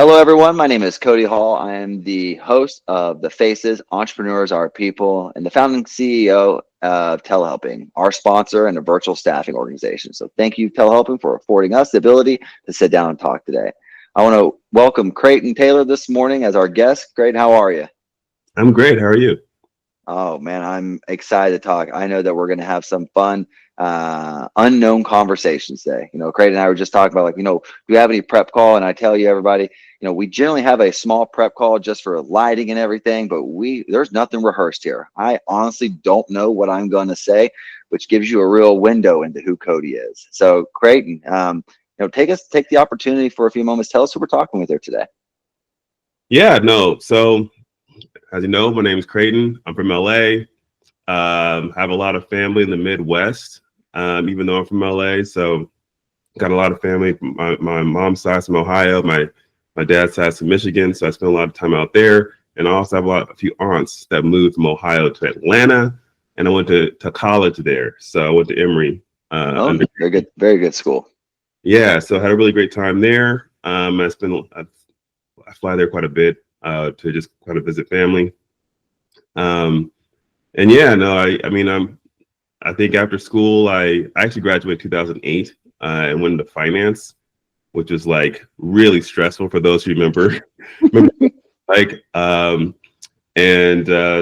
Hello, everyone. My name is Cody Hall. I am the host of The Faces, Entrepreneurs Are People, and the founding CEO of Telehelping, our sponsor and a virtual staffing organization. So thank you, Telehelping, for affording us the ability to sit down and talk today. I want to welcome Creighton Taylor this morning as our guest. Creighton, how are you? I'm great. How are you? Oh man, I'm excited to talk. I know that we're going to have some fun, unknown conversations today. Creighton and I were just talking about do you have any prep call? And I tell you, everybody, we generally have a small prep call just for lighting and everything, but there's nothing rehearsed here. I honestly don't know what I'm going to say, which gives you a real window into who Cody is. So Creighton, take the opportunity for a few moments. Tell us who we're talking with here today. Yeah, no. So, as you know, my name is Creighton. I'm from LA. Have a lot of family in the Midwest, even though I'm from LA. So, got a lot of family. My mom's side's from Ohio. My dad's side's from Michigan. So, I spent a lot of time out there. And I also have a few aunts that moved from Ohio to Atlanta. And I went to college there. So, I went to Emory. Very good. Very good school. Yeah. So, I had a really great time there. I fly there quite a bit to just kind of visit family. And yeah, no, I think after school, I actually graduated 2008 and went into finance, which was like really stressful for those who remember. And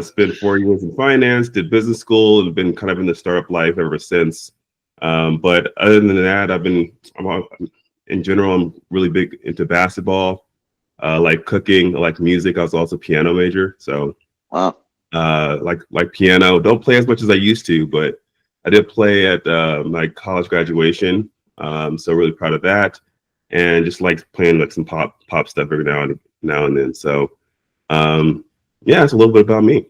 spent 4 years in finance, did business school, and been kind of in the startup life ever since. But other than that, in general, I'm really big into basketball. I like cooking, I like music. I was also a piano major, so Wow. Like piano. Don't play as much as I used to, but I did play at my college graduation. So really proud of that, and just like playing like some pop stuff every now and then. So yeah, it's a little bit about me.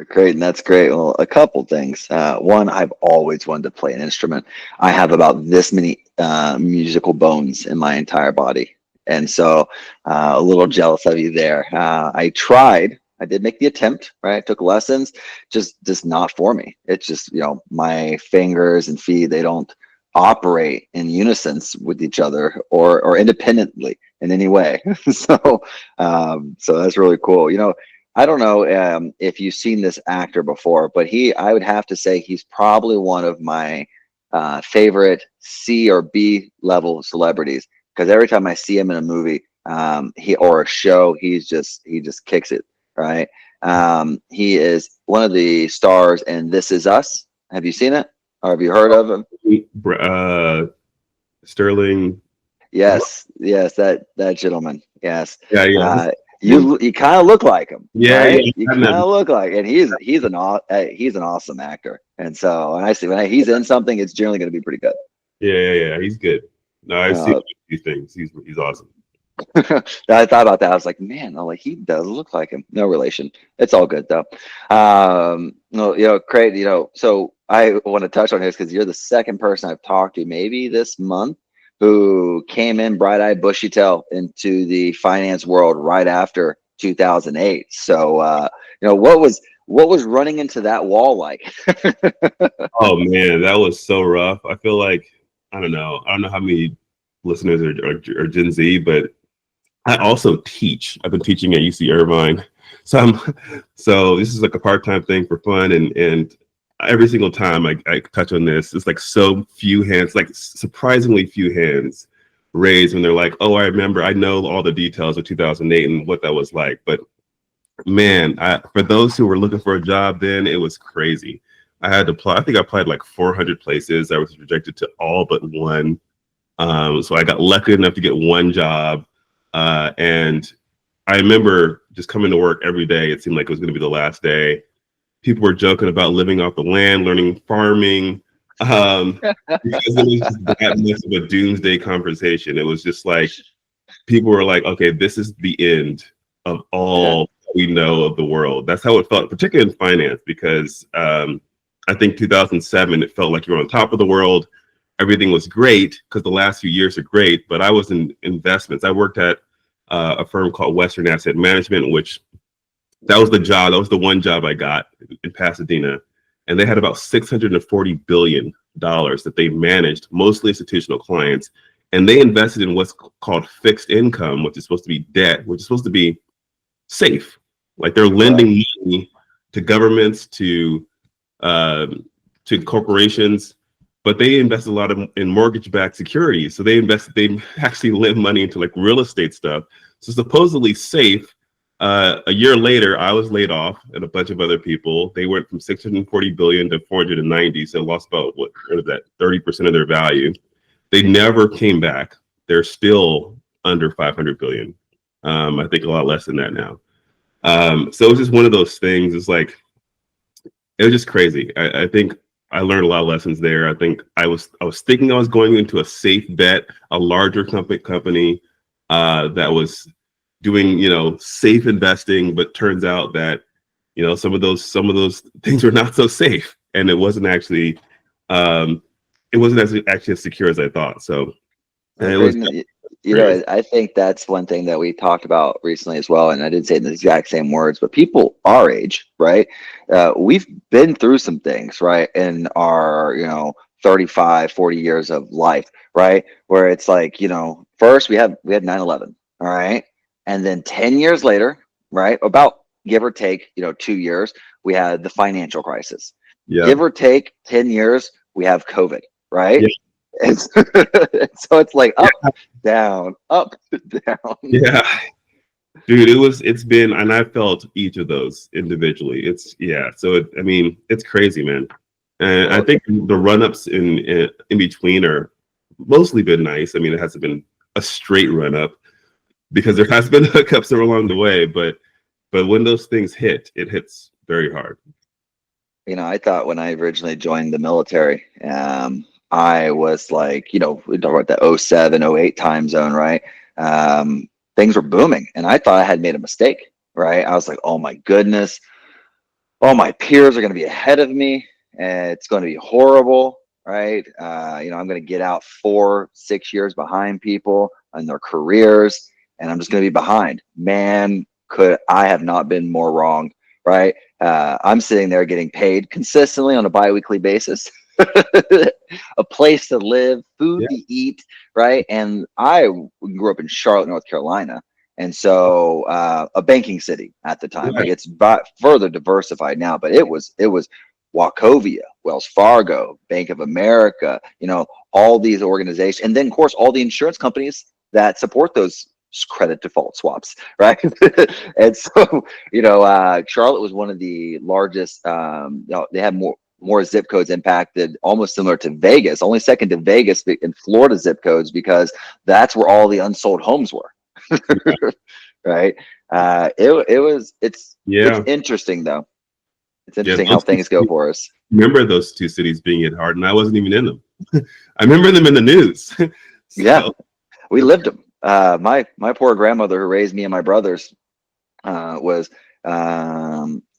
Great, and that's great. Well, a couple things. One, I've always wanted to play an instrument. I have about this many musical bones in my entire body. And so a little jealous of you there. I tried. I did make the attempt, right? Took lessons, just not for me. It's just, my fingers and feet, they don't operate in unison with each other or independently in any way. So that's really cool. I don't know if you've seen this actor before, but I would have to say he's probably one of my favorite C or B level celebrities. Because every time I see him in a movie, or a show, he just kicks it, right? He is one of the stars in This Is Us. Have you seen it, or have you heard of him? Sterling. Yes, that gentleman. Yes. Yeah. You kind of look like him, Yeah, right? yeah. You kind of look like, and he's an awesome actor. And so when he's in something, it's generally going to be pretty good. Yeah. He's good. No, I've seen these things. He's awesome. I thought about that. I was like, man, he does look like him. No relation. It's all good though. No, Craig, so I want to touch on this because you're the second person I've talked to maybe this month who came in bright-eyed, bushy-tailed into the finance world right after 2008. So, what was running into that wall like? Oh man, that was so rough. I feel like I don't know how many listeners are Gen Z, but I also teach. I've been teaching at UC Irvine, so this is like a part-time thing for fun, and every single time I touch on this, it's like so few hands, like surprisingly few hands raised when they're like, "Oh, I remember. I know all the details of 2008 and what that was like." But man, for those who were looking for a job then, it was crazy. I had to apply. I think I applied like 400 places. I was rejected to all but one. So I got lucky enough to get one job. And I remember just coming to work every day. It seemed like it was going to be the last day. People were joking about living off the land, learning farming, because it was just that much of a doomsday conversation. It was just like people were like, okay, this is the end of all we know of the world. That's how it felt, particularly in finance, because I think 2007, it felt like you were on top of the world. Everything was great because the last few years are great, but I was in investments. I worked at a firm called Western Asset Management, which that was the one job I got in Pasadena. And they had about $640 billion that they managed, mostly institutional clients. and they invested in what's called fixed income, which is supposed to be debt, which is supposed to be safe. Like they're lending money to governments, to corporations, but they invest a lot in mortgage-backed securities. So they actually lend money into like real estate stuff. So supposedly safe. A year later, I was laid off, and a bunch of other people. They went from 640 billion to 490, so lost about 30% of their value. They never came back. They're still under 500 billion. I think a lot less than that now. So it's just one of those things. It's like, it was just crazy. I think I learned a lot of lessons there. I think I was thinking I was going into a safe bet, a larger company that was doing, safe investing, but turns out that, some of those things were not so safe, and it wasn't actually as secure as I thought. So, and it was. I think that's one thing that we talked about recently as well, and I didn't say in the exact same words, but people our age, right? We've been through some things, right, in our 35, 40 years of life, right, where it's like, first we had 9/11, all right, and then 10 years later, right, about give or take 2 years, we had the financial crisis. Yeah. Give or take 10 years, we have COVID, right? Yeah. And so it's like up, down, up, down. Yeah, dude, it's been, and I felt each of those individually. So it's crazy, man. And I think the run-ups in between are mostly been nice. I mean, it hasn't been a straight run-up because there has been hiccups along the way, but when those things hit, it hits very hard. I thought when I originally joined the military, I was like, we talk about the 07, 08 time zone, right? Things were booming, and I thought I had made a mistake, right? I was like, oh my goodness, all my peers are going to be ahead of me, and it's going to be horrible, right? I'm going to get out 4-6 years behind people in their careers, and I'm just going to be behind. Man, could I have not been more wrong, right? I'm sitting there getting paid consistently on a biweekly basis. A place to live, food to eat, right? And I grew up in Charlotte, North Carolina, and so a banking city at the time. Like it's further diversified now, but it was Wachovia, Wells Fargo, Bank of America, all these organizations, and then of course all the insurance companies that support those credit default swaps, right? And so Charlotte was one of the largest. They had more zip codes impacted, almost similar to Vegas, only second to Vegas in Florida zip codes, because that's where all the unsold homes were. Right. It's interesting though. It's interesting how things go for us. Remember those two cities being hit hard, and I wasn't even in them. I remember them in the news. So. Yeah, we lived them. My poor grandmother, who raised me and my brothers, was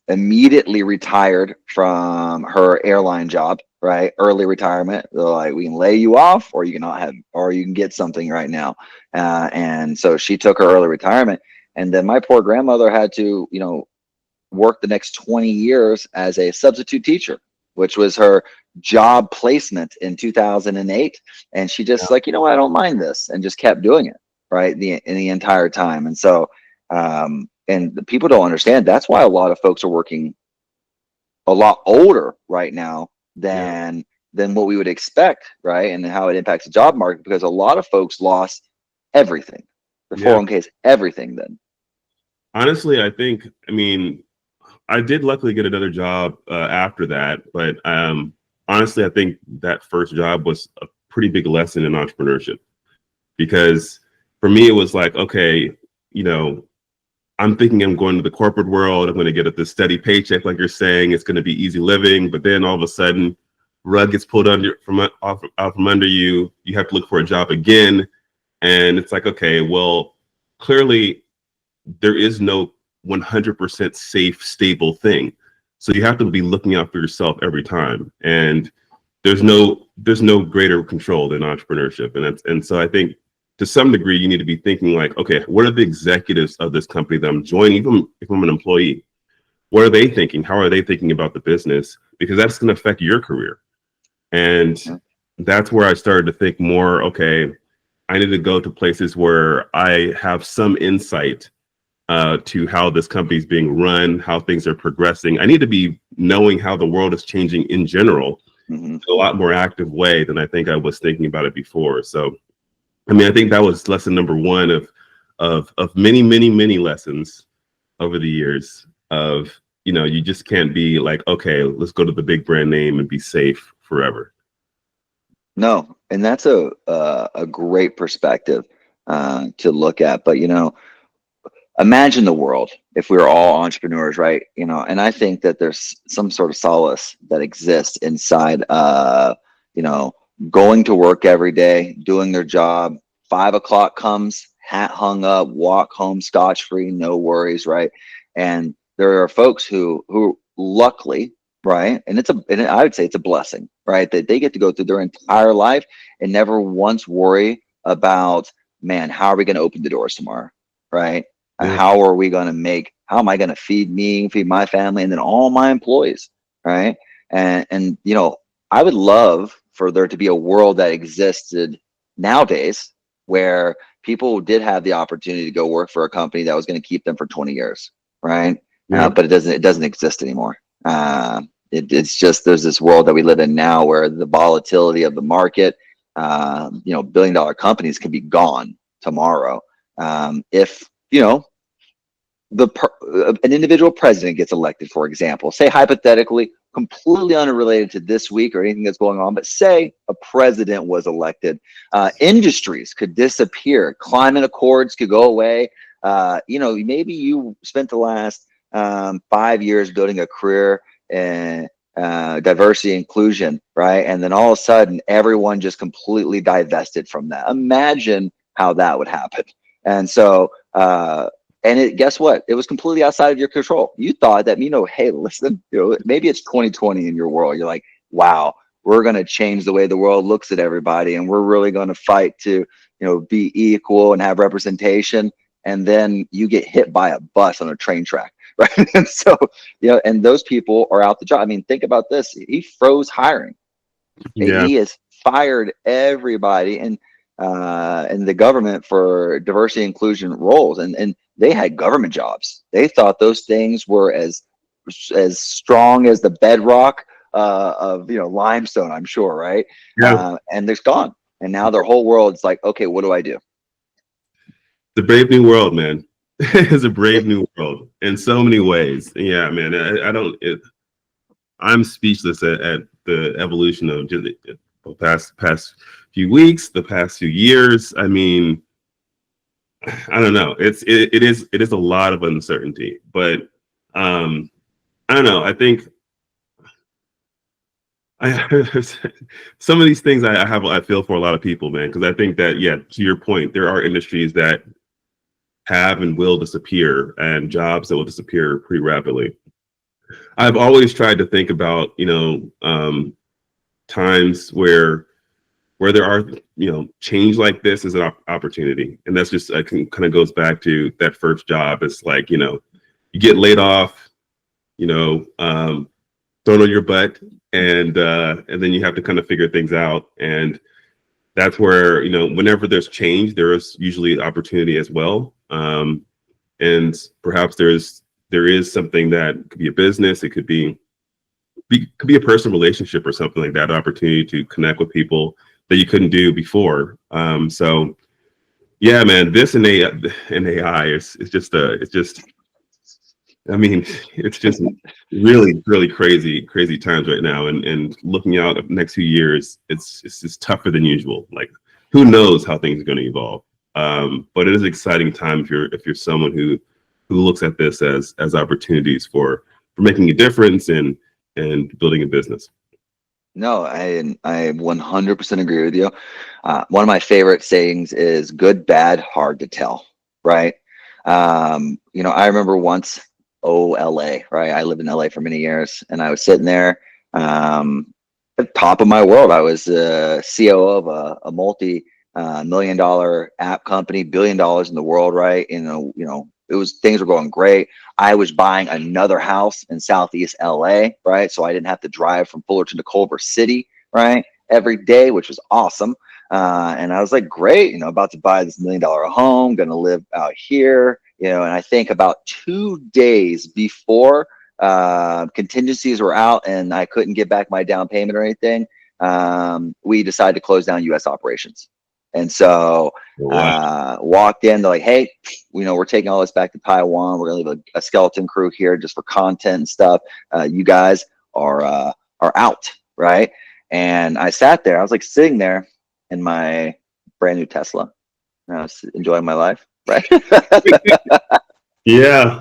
immediately retired from her airline job, right? Early retirement. They're like, we can lay you off, or you can get something right now. And so she took her early retirement, and then my poor grandmother had to, work the next 20 years as a substitute teacher, which was her job placement in 2008. And she just I don't mind this, and just kept doing it, right? The entire time. And so, and the people don't understand, that's why a lot of folks are working a lot older right now than what we would expect, right? And how it impacts the job market, because a lot of folks lost everything. The 401ks, everything then. Honestly, I did luckily get another job after that, but honestly, I think that first job was a pretty big lesson in entrepreneurship, because for me, it was like, okay, I'm thinking I'm going to the corporate world. I'm going to get this steady paycheck, like you're saying. It's going to be easy living. But then all of a sudden, rug gets pulled out from under you. You have to look for a job again. And it's like, okay, well, clearly there is no 100% safe, stable thing. So you have to be looking out for yourself every time. And there's no greater control than entrepreneurship. And so I think, to some degree, you need to be thinking like, okay, what are the executives of this company that I'm joining, even if I'm an employee? What are they thinking? How are they thinking about the business? Because that's going to affect your career. And that's where I started to think more, okay, I need to go to places where I have some insight to how this company is being run, how things are progressing. I need to be knowing how the world is changing in general Mm-hmm. in a lot more active way than I think I was thinking about it before. So, I mean, I think that was lesson number one of many, many, many lessons over the years of, you just can't be like, okay, let's go to the big brand name and be safe forever. No, and that's a great perspective to look at. But imagine the world if we were all entrepreneurs, right? And I think that there's some sort of solace that exists inside, you know, going to work every day, doing their job. 5 o'clock comes, hat hung up, walk home scotch free, no worries, right? And there are folks who luckily, right, and I would say it's a blessing, right, that they get to go through their entire life and never once worry about, man, how are we going to open the doors tomorrow, right? Yeah. How am I going to feed me, feed my family, and then all my employees, right? And I would love for there to be a world that existed nowadays where people did have the opportunity to go work for a company that was going to keep them for 20 years, right? Yeah. But it doesn't exist anymore. It's just, there's this world that we live in now where the volatility of the market, billion-dollar companies can be gone tomorrow. If an individual president gets elected, for example, say hypothetically, completely unrelated to this week or anything that's going on, but say a president was elected, industries could disappear, climate accords could go away. Maybe you spent the last 5 years building a career in diversity inclusion, right? And then all of a sudden, everyone just completely divested from that. Imagine how that would happen. And so, guess what? It was completely outside of your control. You thought that, hey, listen, maybe it's 2020 in your world. You're like, wow, we're going to change the way the world looks at everybody. And we're really going to fight to, be equal and have representation. And then you get hit by a bus on a train track, right? And so, and those people are out the job. I mean, think about this. He froze hiring. Yeah. He has fired everybody in the government for diversity inclusion roles, and they had government jobs. They thought those things were as strong as the bedrock of limestone, I'm sure, right? Yeah. And they're gone, and now their whole world's like, okay, what do I do? The brave new world, man. It's a brave new world in so many ways. Yeah, man. I'm speechless at the evolution of just the past few weeks, the past few years. I mean, I don't know. It is a lot of uncertainty, but I don't know. I think some of these things I feel for a lot of people, man, because I think that, yeah, to your point, there are industries that have and will disappear, and jobs that will disappear pretty rapidly. I've always tried to think about, times where there are, change like this is an opportunity. And that's just, kind of goes back to that first job. It's like, you get laid off, thrown on your butt, and then you have to kind of figure things out. And that's where, whenever there's change, there is usually opportunity as well. And perhaps there is something that could be a business. It could be a personal relationship or something like that, opportunity to connect with people that you couldn't do before. So yeah, man, this and AI is just I mean, it's just really, really crazy times right now. And looking out the next few years, it's just tougher than usual. Like, who knows how things are going to evolve? But it is an exciting time if you're someone who looks at this as opportunities for making a difference and building a business. No, I 100% agree with you. One of my favorite sayings is good, bad, hard to tell, right? I remember once, LA, right? I lived in LA for many years, and I was sitting there at the top of my world. I was COO of a multi-million dollar app company, $1 billion in the world, right? Things were going great. I was buying another house in Southeast LA, right? So I didn't have to drive from Fullerton to Culver City, right, every day, which was awesome. And I was like, great, about to buy this $1 million home, going to live out here, and I think about 2 days before contingencies were out and I couldn't get back my down payment or anything, we decided to close down U.S. operations. And so Wow. walked in, they're like, hey, we're taking all this back to Taiwan. We're going to leave a skeleton crew here just for content and stuff. You guys are out, right? And I sat there. I was like sitting there in my brand new Tesla. And I was enjoying my life, right? Yeah.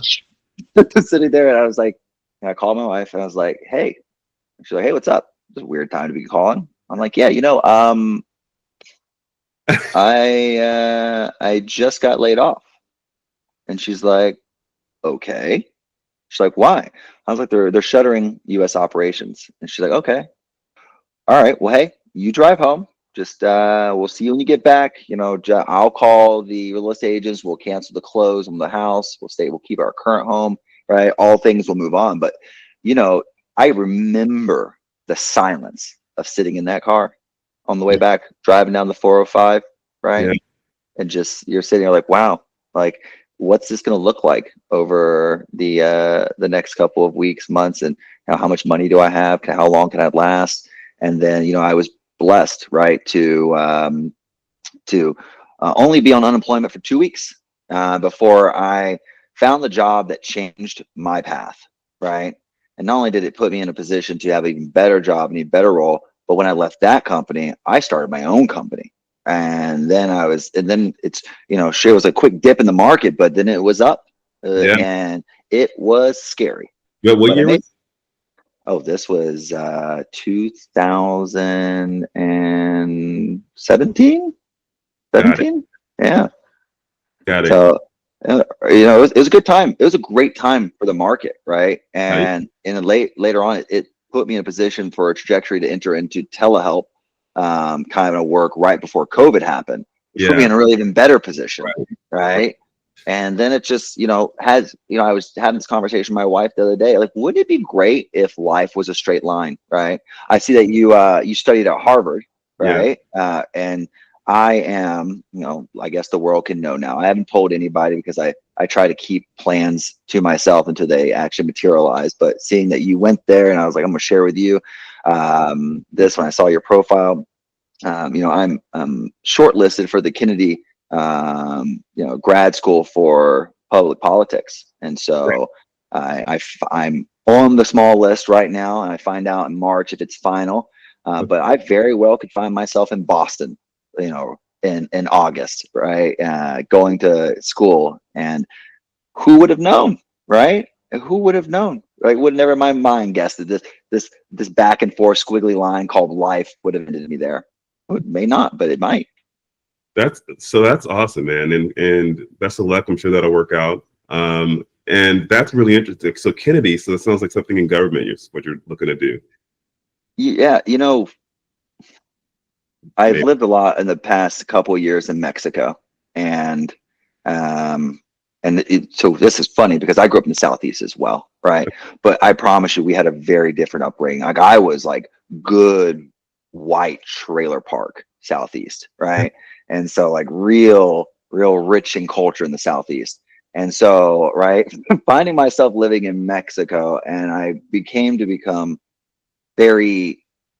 Sitting there, and I was like, I called my wife, and I was like, hey. She's like, hey, what's up? It's a weird time to be calling. I'm like, yeah, I just got laid off. And she's like, okay. She's like, why? I was like, they're shuttering U.S. operations. And she's like, okay. All right. Well, hey, you drive home. Just we'll see you when you get back. I'll call the real estate agents. We'll cancel the close on the house. We'll keep our current home, right? All things will move on. But I remember the silence of sitting in that car on the way back, driving down the 405, right? Yeah. And just you're sitting there like, wow, like what's this going to look like over the next couple of weeks, months, and how much money do I have? How long can I last? And then I was blessed, right, to only be on unemployment for 2 weeks before I found the job that changed my path, right? And not only did it put me in a position to have an even better job and a better role, but when I left that company, I started my own company. And then it's, sure, it was a quick dip in the market, but then it was up Yeah. and it was scary. Yeah. What But I year made, was? oh, this was 2017, Got it. 17. Yeah. Got it. So, it was a good time. It was a great time for the market, right? Right. And later on, it put me in a position for a trajectory to enter into telehealth kind of work right before COVID happened, which put me Yeah. in a really even better position, Right. right? And then it just, I was having this conversation with my wife the other day, like, wouldn't it be great if life was a straight line, right? I see that you studied at Harvard, Yeah. right? And I am, I guess the world can know now. I haven't told anybody because I try to keep plans to myself until they actually materialize. But seeing that you went there, and I was like, I'm gonna share with you this when I saw your profile. I'm shortlisted for the Kennedy, grad school for public politics, and so I'm on the small list right now, and I find out in March if it's final. But I very well could find myself in Boston, in August, right? Going to school, and who would have known, right? Who would have known? Right? Would never in my mind guess that this back and forth squiggly line called life would have ended me there. It may not, but it might. That's awesome, man. And best of luck. I'm sure that'll work out. And that's really interesting. So Kennedy, so it sounds like something in government, what you're looking to do. Yeah, I've Maybe. lived a lot in the past couple of years in Mexico, and um, so this is funny because I grew up in the Southeast as well, right? But I promise you, we had a very different upbringing. Like I was like good white trailer park Southeast, right? And so like real rich in culture in the Southeast. And so, right, finding myself living in Mexico, and I become very,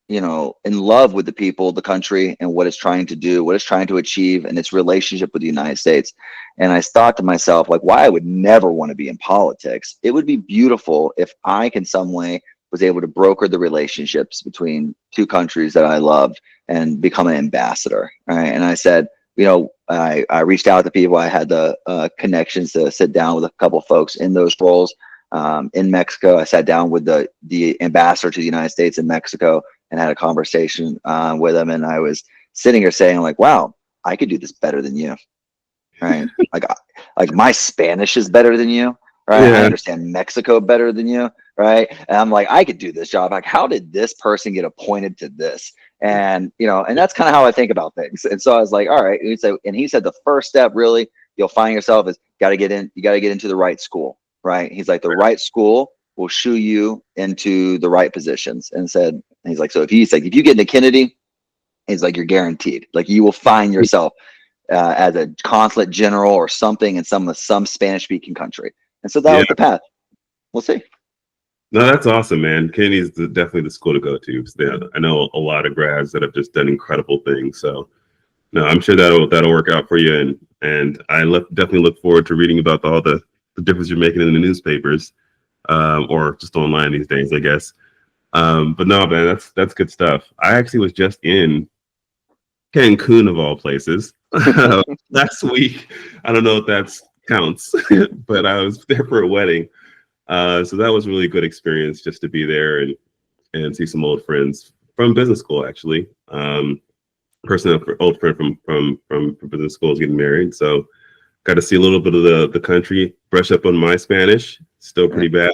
in love with the people, the country, and what it's trying to do, what it's trying to achieve, and its relationship with the United States. And I thought to myself, like, why I would never want to be in politics. It would be beautiful if I can some way was able to broker the relationships between two countries that I loved and become an ambassador. Right. And I said, I reached out to people. I had the connections to sit down with a couple of folks in those roles. In Mexico, I sat down with the ambassador to the United States in Mexico and had a conversation with him. And I was sitting here saying, like, wow, I could do this better than you, right? like my Spanish is better than you, right? I Yeah. understand Mexico better than you, right? And I'm like, I could do this job. Like, how did this person get appointed to this? And and that's kind of how I think about things. And so I was like, all right. And he said the first step, really, you'll find yourself is you got to get into the right school. Right. He's like, the right school will shoe you into the right positions. And he's like, so if you get into Kennedy, He's like, you're guaranteed. Like you will find yourself as a consulate general or something in some Spanish speaking country. And so that Yeah. was the path. We'll see. No, that's awesome, man. Kennedy's definitely the school to go to. I know a lot of grads that have just done incredible things. So no, I'm sure that'll work out for you. And I definitely look forward to reading about all the difference you're making in the newspapers, or just online these days, I guess. But no, man, that's good stuff. I actually was just in Cancun of all places last week. I don't know if that counts, but I was there for a wedding. So that was really a good experience just to be there and see some old friends from business school, actually. Old friend from business school is getting married. So got to see a little bit of the country, brush up on my Spanish. Still pretty bad.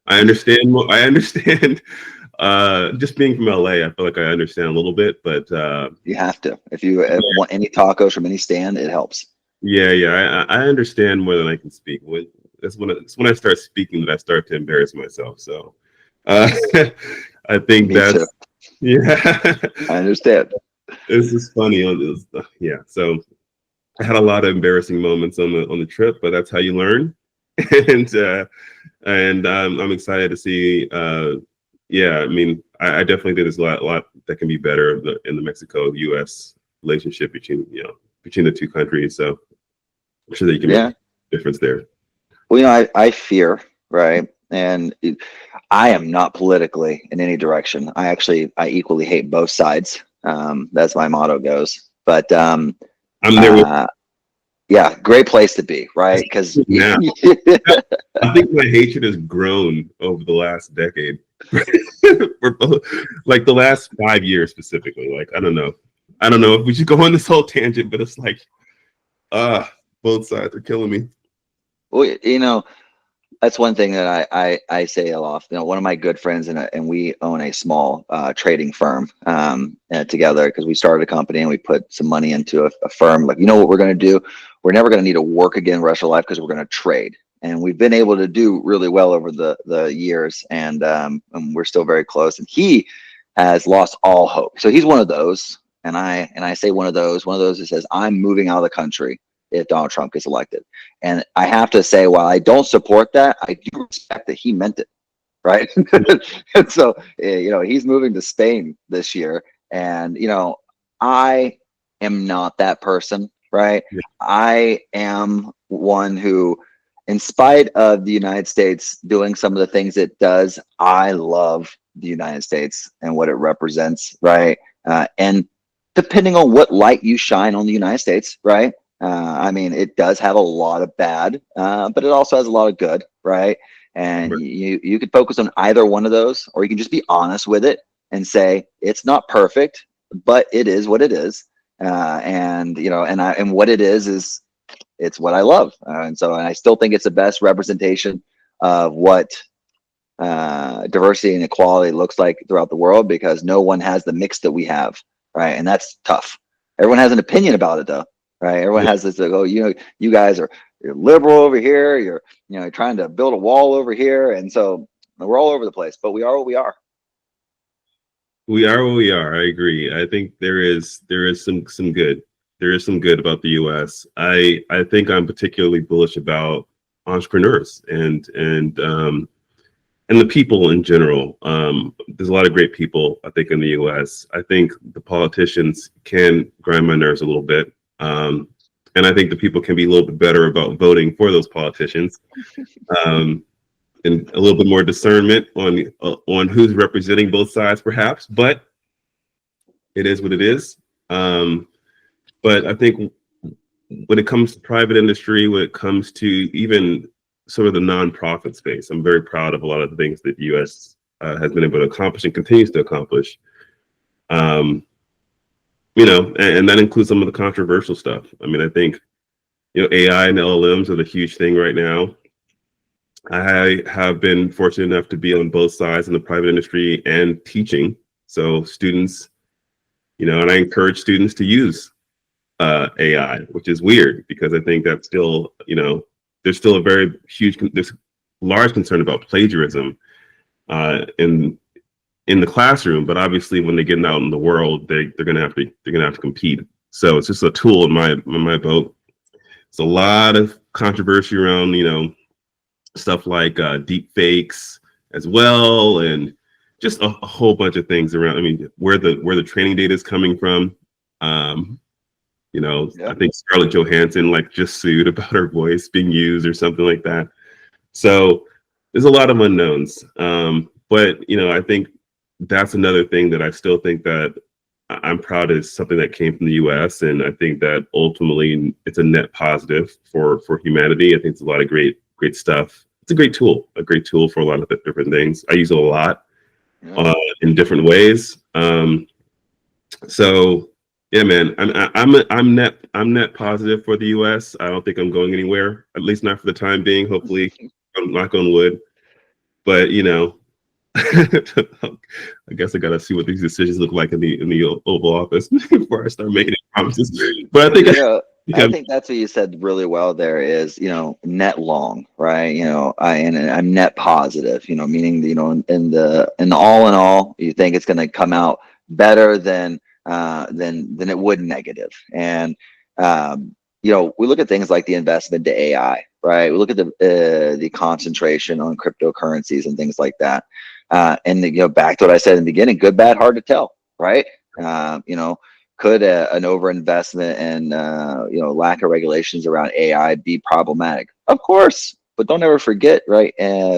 I understand. I understand. Just being from LA, I feel like I understand a little bit, but you have to. If you want any tacos from any stand, it helps. Yeah. I understand more than I can speak. It's when I start speaking that I start to embarrass myself. So I think Me too. yeah. I understand. This is funny. Yeah. So I had a lot of embarrassing moments on the trip, but that's how you learn. and I'm excited to see. Yeah, I mean, I definitely think there's a lot that can be better in the Mexico-U.S. relationship between the two countries. So I'm sure that you can make a difference there. Well, I fear, right? And I am not politically in any direction. I equally hate both sides. That's my motto goes. But I'm there. Yeah, great place to be, right? Because I think my hatred has grown over the last decade. Like the last 5 years specifically. Like I don't know if we should go on this whole tangent, but it's like both sides are killing me. Well, that's one thing that I say a lot. One of my good friends and we own a small trading firm together because we started a company and we put some money into a firm. Like, what we're going to do? We're never going to need to work again the rest of our life because we're going to trade. And we've been able to do really well over the years, and we're still very close. And he has lost all hope. So he's one of those, and I say one of those who says I'm moving out of the country if Donald Trump gets elected. And I have to say, while I don't support that, I do respect that he meant it, right? And so, he's moving to Spain this year, and I am not that person, right? Yeah. I am one who, in spite of the United States doing some of the things it does, I love the United States and what it represents, right? And depending on what light you shine on the United States, right? I mean, it does have a lot of bad, but it also has a lot of good, right? And you could focus on either one of those, or you can just be honest with it and say it's not perfect, but it is what it is. And what it is it's what I love, and I still think it's the best representation of what diversity and equality looks like throughout the world, because no one has the mix that we have, right? And that's tough. Everyone has an opinion about it, though. Right, everyone has this like, oh, you guys you're liberal over here, you're trying to build a wall over here, and so we're all over the place, but we are what we are. We are what we are. I agree. I think there is some good. There is some good about the U.S. I think I'm particularly bullish about entrepreneurs and the people in general. There's a lot of great people, I think, in the U.S. I think the politicians can grind my nerves a little bit. And I think the people can be a little bit better about voting for those politicians, and a little bit more discernment on who's representing both sides, perhaps. But it is what it is. But I think when it comes to private industry, when it comes to even sort of the nonprofit space, I'm very proud of a lot of the things that the U.S. Has been able to accomplish and continues to accomplish. And that includes some of the controversial stuff. I mean, I think, AI and LLMs are the huge thing right now. I have been fortunate enough to be on both sides in the private industry and teaching. So students, and I encourage students to use AI, which is weird because I think that's still, there's still there's large concern about plagiarism in in the classroom, but obviously when they get out in the world, they're gonna have to compete. So it's just a tool in my boat. It's a lot of controversy around, stuff like deep fakes as well, and just a whole bunch of things around. I mean, where the training data is coming from. Um, I Yeah. think Scarlett Johansson like just sued about her voice being used or something like that. So there's a lot of unknowns. But I think that's another thing that I still think that I'm proud is something that came from the U.S. And I think that ultimately it's a net positive for humanity. I think it's a lot of great stuff. It's a great tool for a lot of different things. I use it a lot Yeah. in different ways. So yeah, man, I'm net positive for the U.S. I don't think I'm going anywhere, at least not for the time being. Hopefully, I'm knock on wood. But I guess I gotta see what these decisions look like in the Oval Office before I start making any promises. But I think I think that's what you said really well there is, net long, right? And I'm net positive, meaning, in the all in all, you think it's going to come out better than it would negative. And, we look at things like the investment to AI, right? We look at the concentration on cryptocurrencies and things like that. And, back to what I said in the beginning, good, bad, hard to tell, right? Um, you know, could an overinvestment and lack of regulations around AI be problematic? Of course, but don't ever forget, right?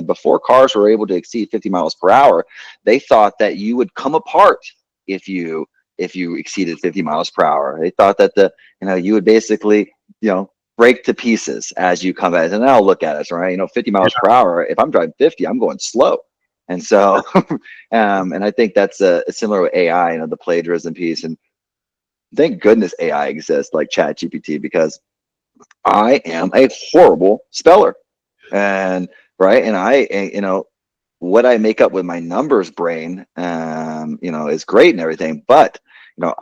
Before cars were able to exceed 50 miles per hour, they thought that you would come apart if you exceeded 50 miles per hour. They thought that you would basically break to pieces as you come at it. And now look at us, right? 50 miles per hour. If I'm driving 50, I'm going slow. And so, and I think that's similar with AI, the plagiarism piece. And thank goodness AI exists like ChatGPT because I am a horrible speller. And right. And what I make up with my numbers brain, is great and everything, but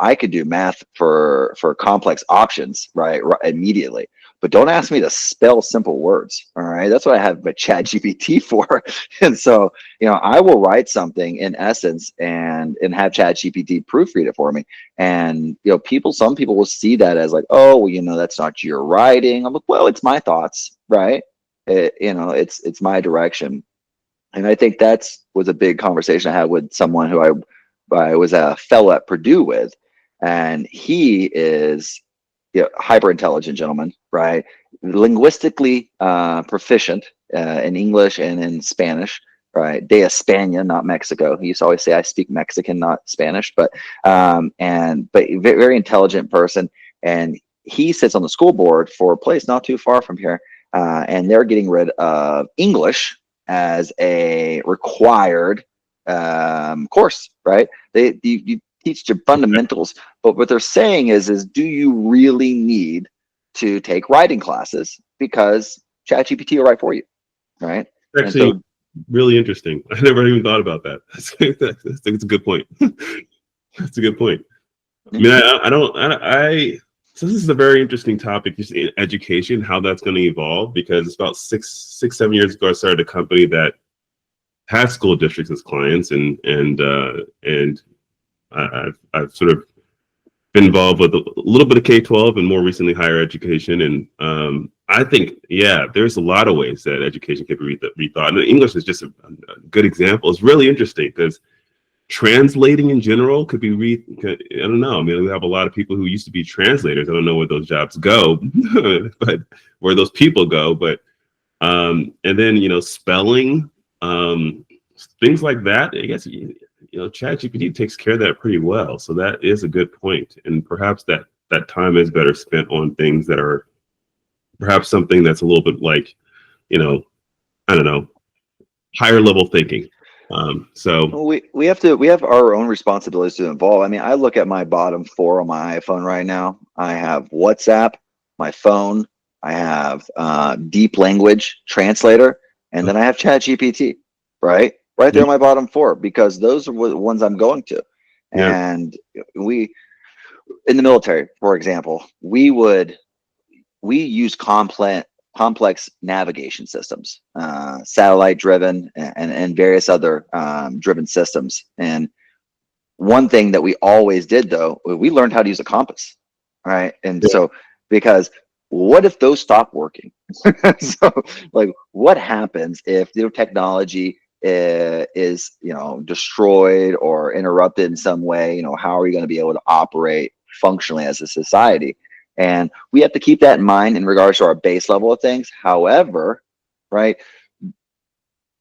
I could do math for complex options, right, immediately. But don't ask me to spell simple words. All right, that's what I have my Chat GPT for. And so, I will write something in essence and have Chat GPT proofread it for me. And some people will see that as like, oh, well, that's not your writing. I'm like, well, it's my thoughts, right? It's my direction. And I think that's was a big conversation I had with someone who I was a fellow at Purdue with, and he is hyper intelligent gentleman, right? Linguistically proficient in English and in Spanish, right? De España, not Mexico. He used to always say I speak Mexican, not Spanish, but very intelligent person, and he sits on the school board for a place not too far from here, and they're getting rid of English as a required course, right? You teach your fundamentals, but what they're saying is do you really need to take writing classes because ChatGPT will write for you, right? actually really interesting. I never even thought about that. That's a good point. That's a good point. I mean, so this is a very interesting topic, just in education, how that's going to evolve, because it's about 7 years ago, I started a company that has school districts as clients, and I've sort of been involved with a little bit of K-12 and more recently higher education. And I think, yeah, there's a lot of ways that education can be rethought. And English is just a good example. It's really interesting because translating in general could be I don't know. I mean, we have a lot of people who used to be translators. I don't know where those jobs go, but where those people go. But and then spelling, things like that. I guess ChatGPT takes care of that pretty well. So that is a good point, and perhaps that time is better spent on things that are perhaps something that's a little bit like, I don't know, higher level thinking. So Well, we have our own responsibilities to involve. I mean, I look at my bottom four on my iPhone right now. I have WhatsApp, my phone, I have deep language translator, and then I have ChatGPT, right there on my bottom four, because those are the ones I'm going to. yeah, And we in the military, for example, we use complex navigation systems, satellite driven and various other driven systems. And one thing that we always did, though, we learned how to use a compass, right? And so, because what if those stop working? So, like, what happens if the technology is, destroyed or interrupted in some way? How are we going to be able to operate functionally as a society? And we have to keep that in mind in regards to our base level of things. However, right,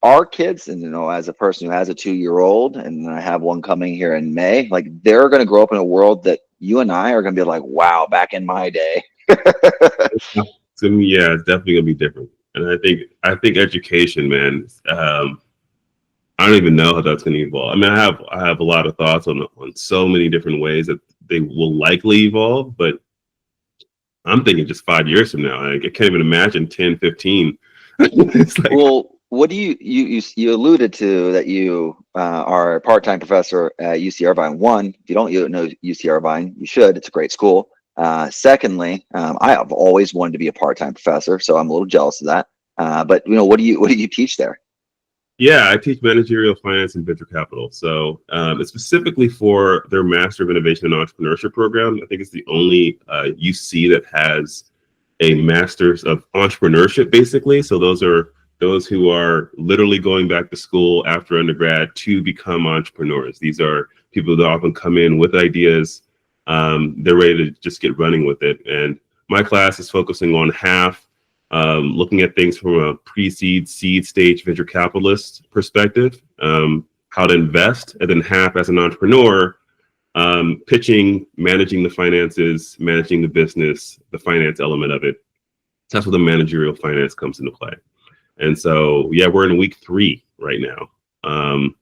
our kids, and as a person who has a 2-year-old, and I have one coming here in May, like, they're going to grow up in a world that you and I are going to be like, wow, back in my day. To me, yeah, it's definitely gonna be different. And I think education, man. I don't even know how that's gonna evolve. I mean, I have a lot of thoughts on so many different ways that they will likely evolve, but I'm thinking just 5 years from now. I can't even imagine 10, 15. It's like, Well, what do you alluded to that you are a part-time professor at UC Irvine. One, if you don't know UC Irvine, you should. It's a great school. Secondly, I have always wanted to be a part-time professor, so I'm a little jealous of that. But what do you teach there? yeah, I teach managerial finance and venture capital. So it's specifically for their Master of Innovation and Entrepreneurship program. I think it's the only UC that has a Master's of Entrepreneurship, basically. So those are those who are literally going back to school after undergrad to become entrepreneurs. These are people that often come in with ideas. They're ready to just get running with it. And my class is focusing on half looking at things from a pre-seed, seed stage venture capitalist perspective, how to invest, and then half as an entrepreneur, pitching, managing the finances, managing the business, the finance element of it. That's where the managerial finance comes into play. And so, yeah, we're in week 3 right now. And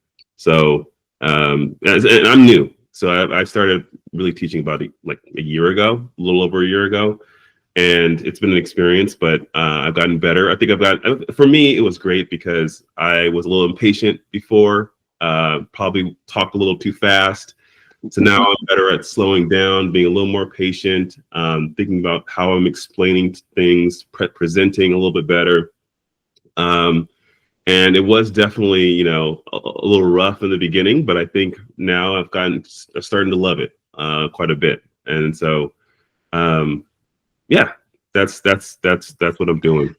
I'm new. So I started really teaching about like a year ago, a little over a year ago. And it's been an experience, but I've gotten better. I think for me, it was great because I was a little impatient before, probably talked a little too fast. So now I'm better at slowing down, being a little more patient, thinking about how I'm explaining things, presenting a little bit better. And it was definitely, a little rough in the beginning, but I think now I'm starting to love it quite a bit. And so, yeah, that's what I'm doing.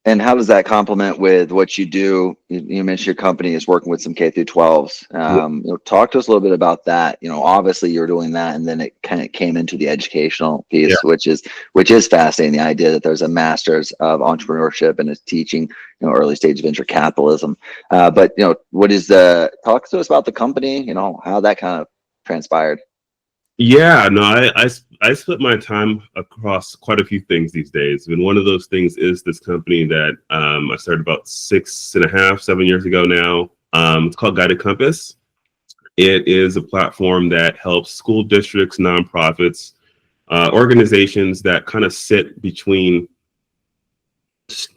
And how does that complement with what you do? You mentioned your company is working with some K through 12s. Talk to us a little bit about that. Obviously you're doing that, and then it kind of came into the educational piece, Yeah. which is fascinating. The idea that there's a master's of entrepreneurship and is teaching, early stage venture capitalism. But what is talk to us about the company? How that kind of transpired. Yeah, no, I split my time across quite a few things these days. And one of those things is this company that I started about 6.5, 7 years ago now. It's called Guided Compass. It is a platform that helps school districts, nonprofits, organizations that kind of sit between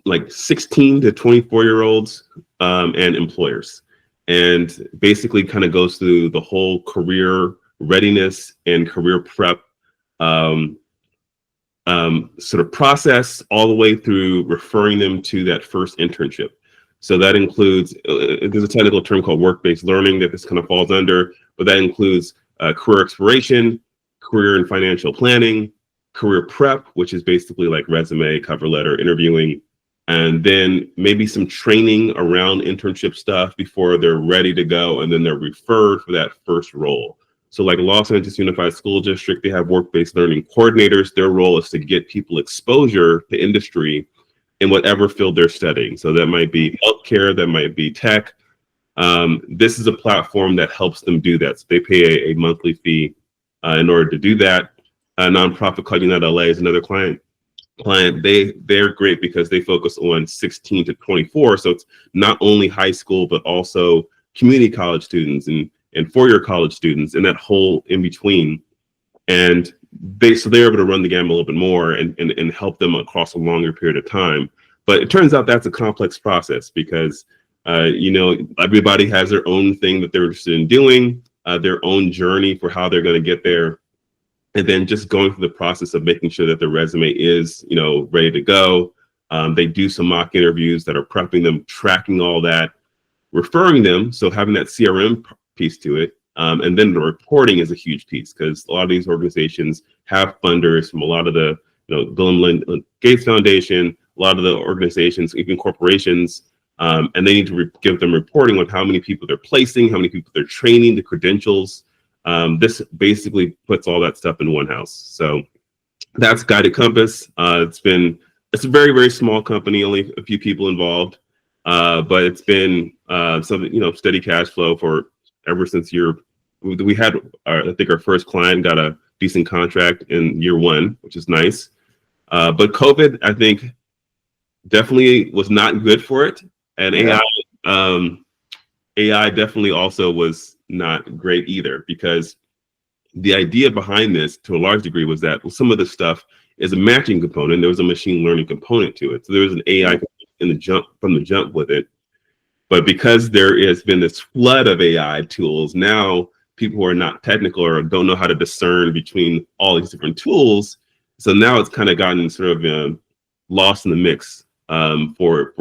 like 16 to 24-year-olds and employers. And basically kind of goes through the whole career readiness and career prep sort of process, all the way through referring them to that first internship. So that includes, there's a technical term called work-based learning that this kind of falls under, but that includes career exploration, career and financial planning, career prep, which is basically like resume, cover letter, interviewing, and then maybe some training around internship stuff before they're ready to go, and then they're referred for that first role. So like Los Angeles Unified School District, they have work-based learning coordinators. Their role is to get people exposure to industry in whatever field they're studying. So that might be healthcare, that might be tech. This is a platform that helps them do that. So they pay a monthly fee in order to do that. A nonprofit called United LA is another client. They're great because they focus on 16 to 24. So it's not only high school, but also community college students and four-year college students and that whole in between. And they're able to run the gamut a little bit more and help them across a longer period of time. But it turns out that's a complex process because, everybody has their own thing that they're interested in doing, their own journey for how they're going to get there. And then just going through the process of making sure that the resume is, ready to go. They do some mock interviews that are prepping them, tracking all that, referring them. So having that CRM piece to it. And then the reporting is a huge piece because a lot of these organizations have funders from a lot of the, Bill and Melinda Gates Foundation, a lot of the organizations, even corporations, and they need to give them reporting on how many people they're placing, how many people they're training, the credentials. This basically puts all that stuff in one house. So that's Guided Compass. It's a very, very small company, only a few people involved, but it's been something, steady cash flow for ever since we had, I think our first client got a decent contract in year one, which is nice. But COVID, I think, definitely was not good for it. And AI definitely also was not great either, because the idea behind this to a large degree was that some of the stuff is a matching component. There was a machine learning component to it. So there was an AI from the jump with it. But because there has been this flood of AI tools, now people who are not technical or don't know how to discern between all these different tools. So now it's kind of gotten sort of lost in the mix for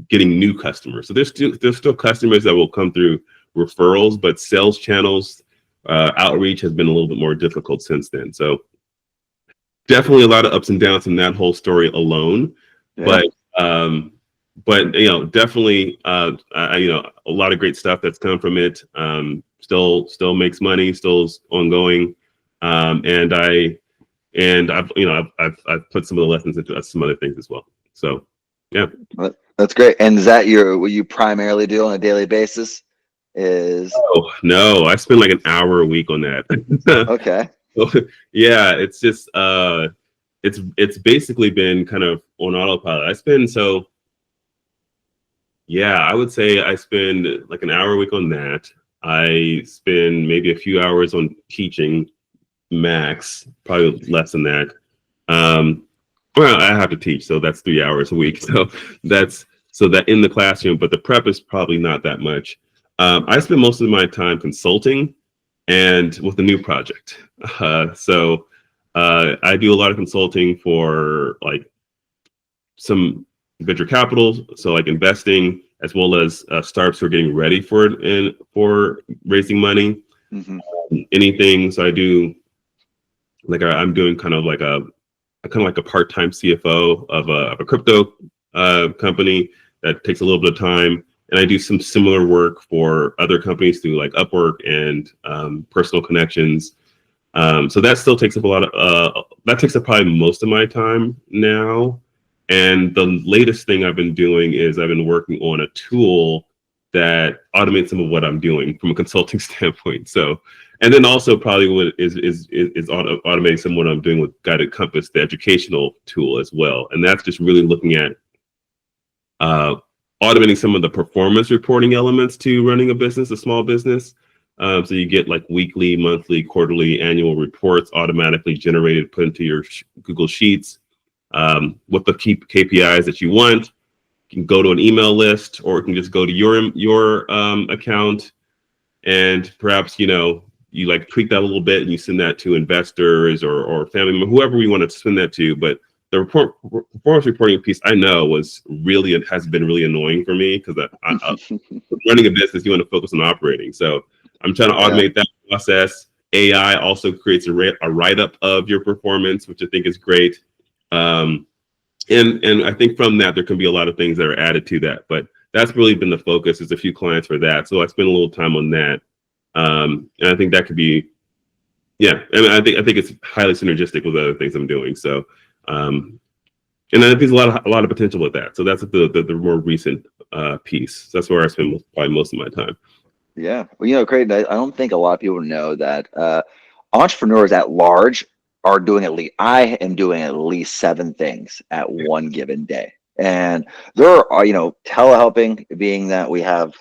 getting new customers. So there's still customers that will come through referrals, but sales channels, outreach has been a little bit more difficult since then. So definitely a lot of ups and downs in that whole story alone. Yeah. But definitely a lot of great stuff that's come from it. Still makes money, still is ongoing. And I've put some of the lessons into some other things as well. So yeah. That's great. And is that what you primarily do on a daily basis? No, I spend like an hour a week on that. Okay. Yeah, it's just it's basically been kind of on autopilot. I would say I spend like an hour a week on that. I spend maybe a few hours on teaching, max, probably less than that. Well, I have to teach, so that's 3 hours a week. So that in the classroom, but the prep is probably not that much. I spend most of my time consulting and with a new project. So I do a lot of consulting for like some venture capital, so like investing, as well as startups who are getting ready for raising money. Mm-hmm. Anything. So I do I'm doing kind of like a part-time CFO of a crypto company that takes a little bit of time. And I do some similar work for other companies through like Upwork and personal connections. So that still takes up that takes up probably most of my time now. And the latest thing I've been doing is I've been working on a tool that automates some of what I'm doing from a consulting standpoint. So, and then also probably what is automating some of what I'm doing with Guided Compass, the educational tool as well. And that's just really looking at automating some of the performance reporting elements to running a business, a small business. So you get like weekly, monthly, quarterly, annual reports automatically generated, put into your Google Sheets with the key KPIs that you want. You can go to an email list, or it can just go to your account, and perhaps you like tweak that a little bit and you send that to investors or family member, whoever we want to send that to. But the performance reporting piece, I know, has been really annoying for me, because running a business, you want to focus on operating. So I'm trying to automate that process. AI also creates a write-up of your performance, which I think is great. And I think from that, there can be a lot of things that are added to that. But that's really been the focus, is a few clients for that. So I spend a little time on that. And I think that could be, I mean, I think it's highly synergistic with other things I'm doing. So, and I think there's a lot of potential with that. So that's the more recent piece. So that's where I spend probably most of my time. Yeah. Well, Creighton, I don't think a lot of people know that entrepreneurs at large are doing I am doing at least 7 things at one given day. And there are, telehelping, being that we have,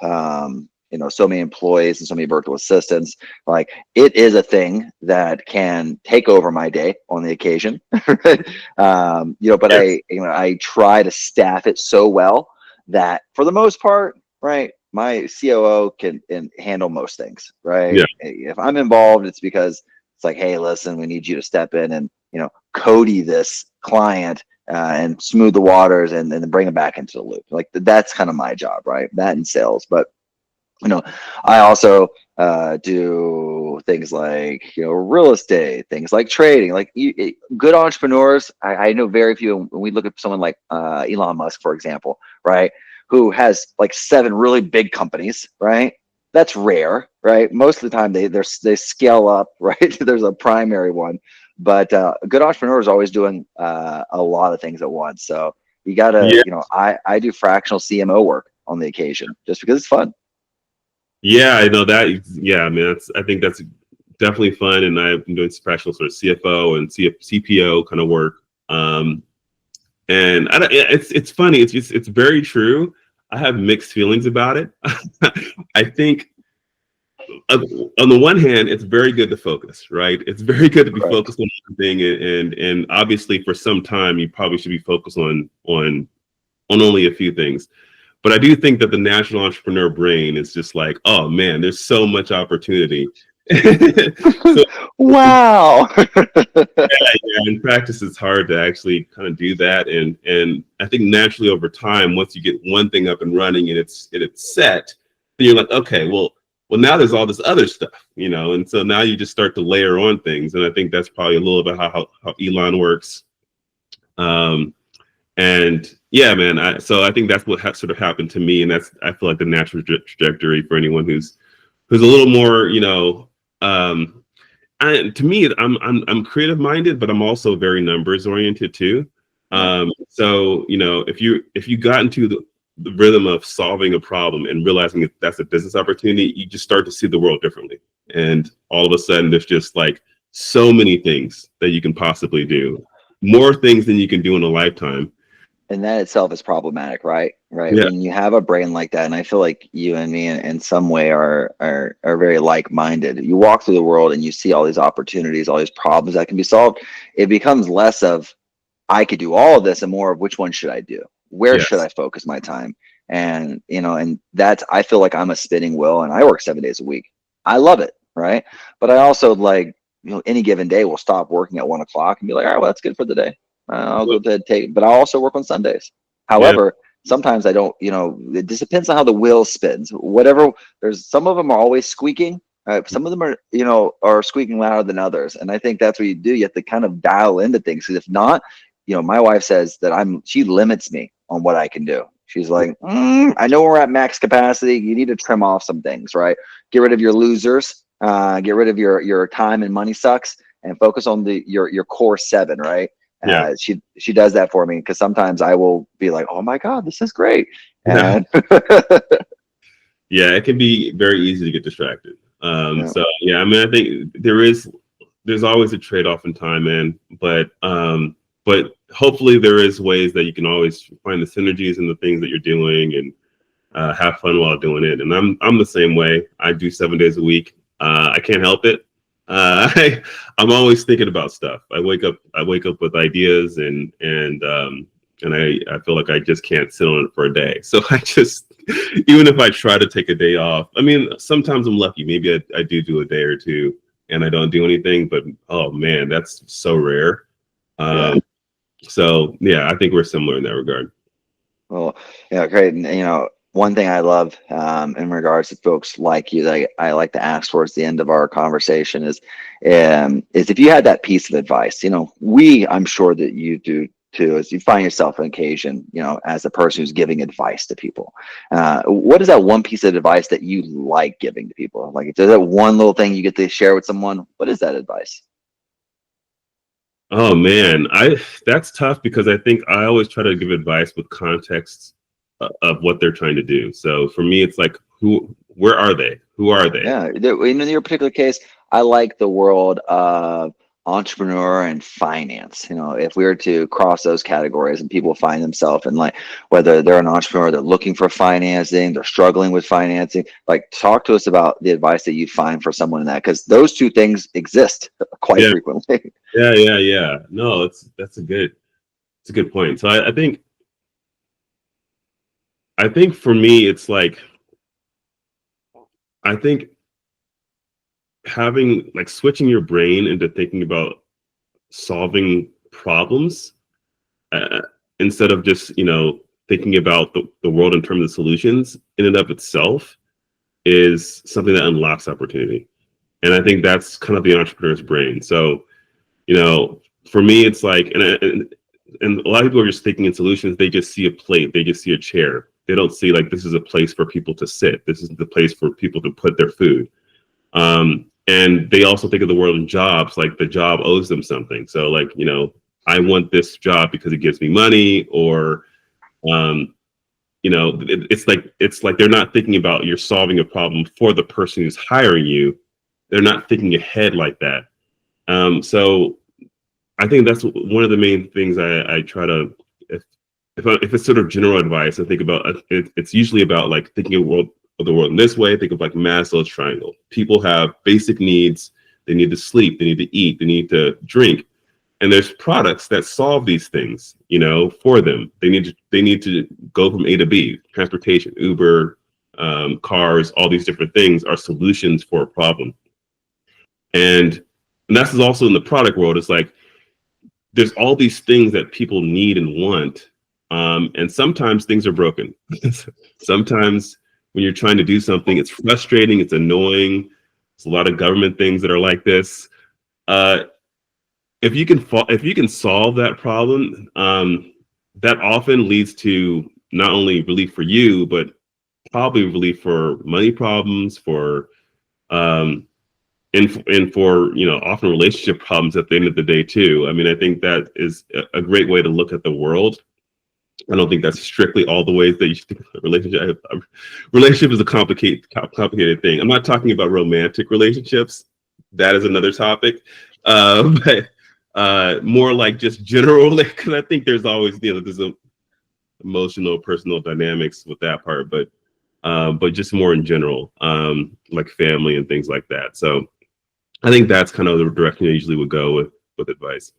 so many employees and so many virtual assistants, like it is a thing that can take over my day on the occasion. Right? But I try to staff it so well that for the most part, right, my COO can handle most things, right? Yeah. If I'm involved, it's because it's like, hey, listen, we need you to step in and, Cody this client and smooth the waters and then bring them back into the loop. Like that's kind of my job, right? That and sales. But I also do things like real estate, things like trading. Like good entrepreneurs, I know very few. When we look at someone like Elon Musk, for example, right, who has like 7 really big companies, right? That's rare, right? Most of the time they scale up, right? There's a primary one, but a good entrepreneur is always doing a lot of things at once. So you gotta, Yeah, I do fractional CMO work on the occasion just because it's fun. yeah, I know that. Yeah, I mean, I think that's definitely fun, and I've been doing fractional sort of CFO and CPO kind of work. Um, and it's funny. It's very true. I have mixed feelings about it. I think uh, on the one hand, it's very good to focus, right? It's very good to be Correct. focused on one thing, and obviously for some time you probably should be focused on only a few things. But I do think that the natural entrepreneur brain is just like, oh man, there's so much opportunity. So Wow. yeah, in practice, it's hard to actually kind of do that, and I think naturally over time, once you get one thing up and running and it's set, then you're like, okay, well now there's all this other stuff, and so now you just start to layer on things, and I think that's probably a little bit how Elon works. Um, and yeah, man, so I think that's what sort of happened to me, and that's I feel like the natural trajectory for anyone who's a little more, um, to me, I'm creative minded, but I'm also very numbers oriented too. Yeah. So if you got into the rhythm of solving a problem and realizing that that's a business opportunity, you just start to see the world differently. And all of a sudden, there's just like so many things that you can possibly do, more things than you can do in a lifetime. And that itself is problematic, right? Right. Yeah, When you have a brain like that, and I feel like you and me in some way are very like-minded. You walk through the world and you see all these opportunities, all these problems that can be solved. It becomes less of I could do all of this and more of which one should I do? Where should I yes, focus my time? And and that's I feel like I'm a spinning wheel and I work 7 days a week. I love it, right? But I also like, any given day we'll stop working at 1 o'clock and be like, all right, well, that's good for the day. I'll go to take, but I also work on Sundays. yeah, However, sometimes I don't, it just depends on how the wheel spins. Whatever, there's some of them are always squeaking. Some of them are, are squeaking louder than others. And I think that's what you do. You have to kind of dial into things. Because if not, my wife says that she limits me on what I can do. She's like, I know we're at max capacity. You need to trim off some things, right? Get rid of your losers, get rid of your time and money sucks and focus on your core 7, right? yeah, She does that for me because sometimes I will be like, oh my God, this is great. yeah. And Yeah, it can be very easy to get distracted. yeah, So yeah, I mean, I think there's always a trade-off in time, man. But hopefully there is ways that you can always find the synergies in the things that you're doing and have fun while doing it. And I'm the same way. I do 7 days a week. I can't help it. I'm always thinking about stuff. I wake up with ideas and I feel like I just can't sit on it for a day. So I just, even if I try to take a day off, I mean, sometimes I'm lucky. Maybe I do a day or two and I don't do anything, but oh man, that's so rare. yeah. Um, so yeah, I think we're similar in that regard. Well, great. And one thing I love in regards to folks like you that I like to ask towards the end of our conversation is if you had that piece of advice, I'm sure that you do too, is you find yourself on occasion, as a person who's giving advice to people. What is that one piece of advice that you like giving to people? Like, if there's that one little thing you get to share with someone, what is that advice? Oh man, I that's tough because I think I always try to give advice with context of what they're trying to do. So for me, it's like, where are they? Who are they? Yeah, in your particular case, I like the world of entrepreneur and finance. If we were to cross those categories and people find themselves in, like, whether they're an entrepreneur, they're looking for financing, they're struggling with financing, like, talk to us about the advice that you find for someone in that, because those two things exist quite Yeah, frequently. yeah. No, it's a good point. So I think for me, it's like I think having like switching your brain into thinking about solving problems uh, instead of just, thinking about the world in terms of solutions in and of itself is something that unlocks opportunity. And I think that's kind of the entrepreneur's brain. So, for me, it's like, and a lot of people are just thinking in solutions. They just see a plate, they just see a chair. They don't see like this is a place for people to sit. This is the place for people to put their food. And they also think of the world in jobs, like the job owes them something. So like, I want this job because it gives me money, or, it's like they're not thinking about you're solving a problem for the person who's hiring you. They're not thinking ahead like that. So I think that's one of the main things I try to, if it's sort of general advice, I think about it's usually about like thinking of the world in this way. Think of like Maslow's triangle. People have basic needs. They need to sleep. They need to eat. They need to drink. And there's products that solve these things, for them. They need to go from A to B. Transportation, Uber, cars, all these different things are solutions for a problem. And that's also in the product world. It's like there's all these things that people need and want. And sometimes things are broken. Sometimes when you're trying to do something, it's frustrating, it's annoying. There's a lot of government things that are like this. If you can solve that problem, that often leads to not only relief for you, but probably relief for money problems, for and for often relationship problems at the end of the day too. I mean, I think that is a great way to look at the world. I don't think that's strictly all the ways that you should think of a relationship. Relationship is a complicated thing. I'm not talking about romantic relationships. That is another topic. But more like just general, because I think there's always, there's emotional, personal dynamics with that part, but just more in general, like family and things like that. So I think that's kind of the direction I usually would go with advice.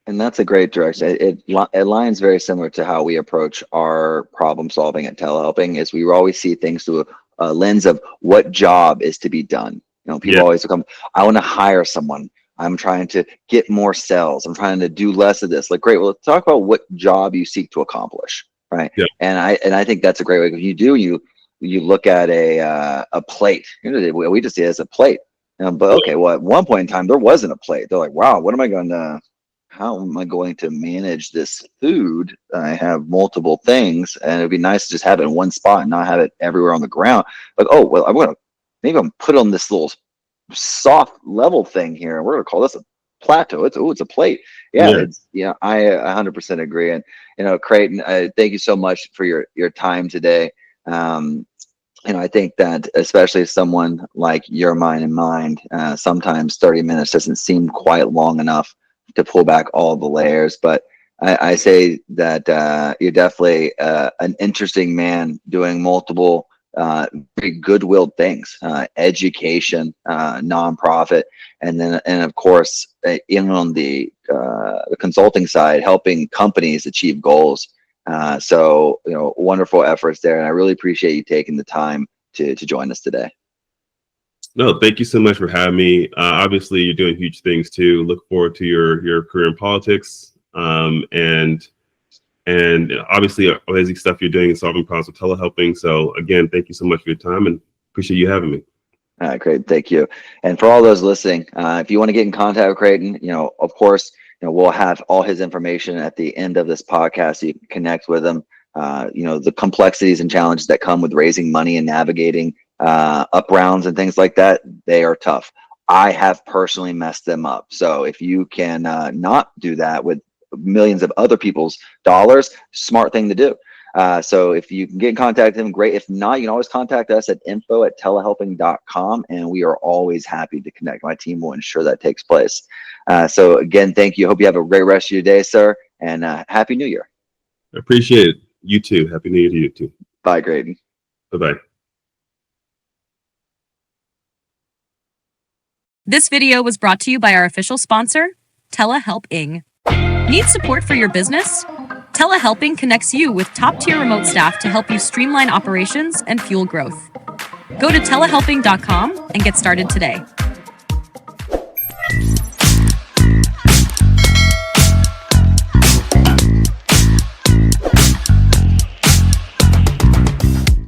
And that's a great direction. It aligns very similar to how we approach our problem solving at telehelping. Is we always see things through a lens of what job is to be done. People always come, I want to hire someone. I'm trying to get more sales. I'm trying to do less of this. Like, great. Well, let's talk about what job you seek to accomplish, right? Yeah. And I think that's a great way. If you do, you look at a plate. We just see it as a plate. But okay, well, at one point in time, there wasn't a plate. They're like, wow, how am I going to manage this food? I have multiple things, and it'd be nice to just have it in one spot and not have it everywhere on the ground. Like, oh, well, maybe I'm put on this little soft level thing here, and we're gonna call this a plateau. It's a plate. Yeah. I 100% agree. And Creighton, thank you so much for your time today. I think that especially someone like your mind and mind, sometimes 30 minutes doesn't seem quite long enough to pull back all the layers. But I say that you're definitely an interesting man doing multiple very goodwill things, education, nonprofit, and of course, even on the consulting side, helping companies achieve goals. So wonderful efforts there, and I really appreciate you taking the time to join us today. No, thank you so much for having me. Obviously, you're doing huge things too. Look forward to your career in politics, and obviously amazing stuff you're doing in solving problems with telehelping. So again, thank you so much for your time, and appreciate you having me. All right, great, thank you. And for all those listening, if you want to get in contact with Creighton, of course, we'll have all his information at the end of this podcast, so you can connect with him. The complexities and challenges that come with raising money and navigating up rounds and things like that, they are tough. I have personally messed them up. So if you can not do that with millions of other people's dollars, smart thing to do. So if you can get in contact with him, great. If not, you can always contact us at info@telehelping.com, and we are always happy to connect. My team will ensure that takes place. So again, thank you. Hope you have a great rest of your day, sir, and Happy New Year. I appreciate it. You too. Happy New Year to you too. Bye, Creighton. Bye-bye. This video was brought to you by our official sponsor, Telehelping. Need support for your business? Telehelping connects you with top-tier remote staff to help you streamline operations and fuel growth. Go to telehelping.com and get started today.